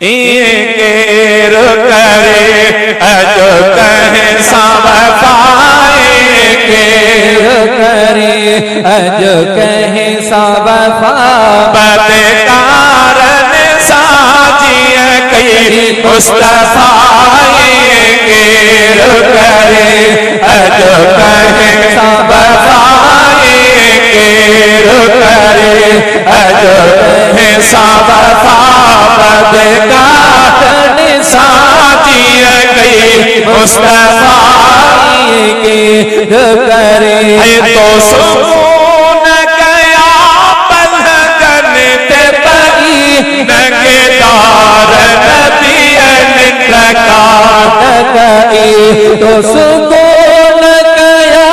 केर करे अजो कहे सब पाए केर करे अजो कहे सब बदकार साजिए कई मुस्तफाए केर करे अजो कहे सब पाए केर करे अजो कहे सब बदकार साजिए कई मुस्तफाए केर करे तो सुकून गया पलकन ते पगी नगेदार नबी निंद्रकाई तो सुकून गया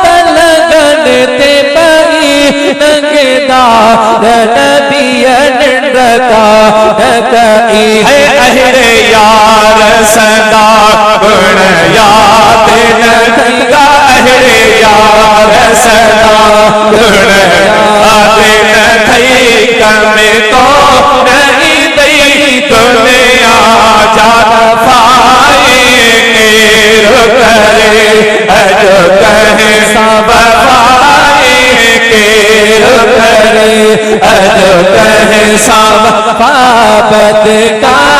पलकन ते पगी नगेदार नबी निंद्रकाई अहरे यार सदा गुण याद नदिया अहरे यार सदा गुण याद नदी कमे तो नहीं दई दुनिया जान पाए केर करे अजो कहे सब पाए केर करे अजो कहे सब बदकार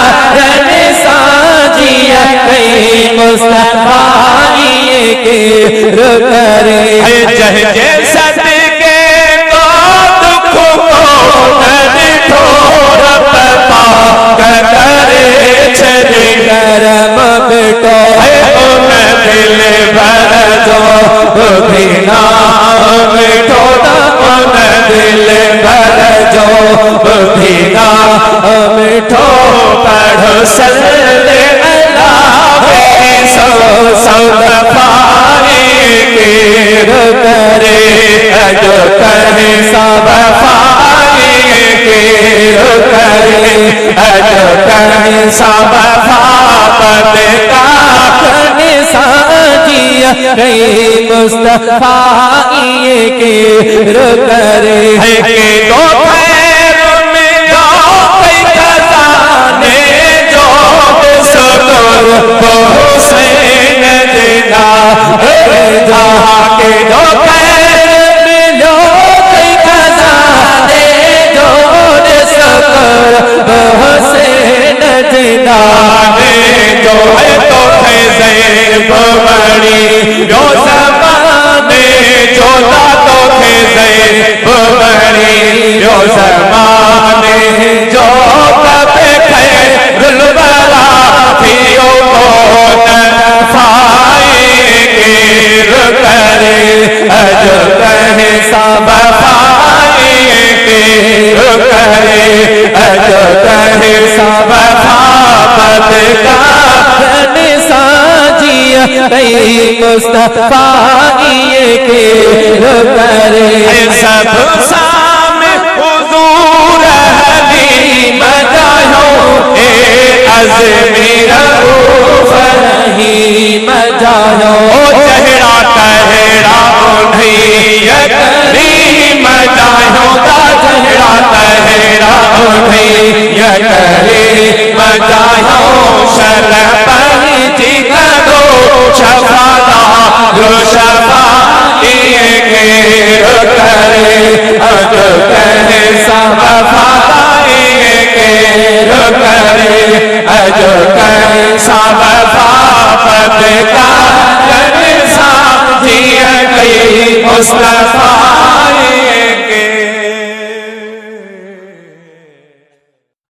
साजिया कई मुस्तफाए केर करे जह जैसा के तो दुख को ठोर पपा करे छे करम बेटो उन दिल भर जो बिना मिठो उन दिल भर जो बिना मिठो पढ़ो सल्ले पाए केर करे अजो कहे सब पाए केर करे अजो कहे सब बदकार साजिया कई मुस्तफाए केर करे के दो पैर में दो कई खजाने जो सकर हुसैन देना जहाँ के दो पैर में लो कई खजाने जो सकर हुसैन देना जो है तो है ज़ैब बड़ी जो ज़माने जो तो है ज़ैब बड़ी जो ज़माने जो कबे खैरुल वरा थियो नफ़ाए केर करे अजो कहे सब पाए केर करे अजो कहे सब बदकार साजिया कई मुस्तफाए केर करे सब सामने हुजूर हलीम जायो ए अज़मीर फरहीम जायो चेहरा टहरा उन्हीं करीम जायो दा चेहरा टहरा उन्हीं करीम जायो शरफ जिगरो शफादा शफाए केर करे अजो कहे सब पाए केर करे अजो कहे सब बदकार साजिया कई मुस्तफा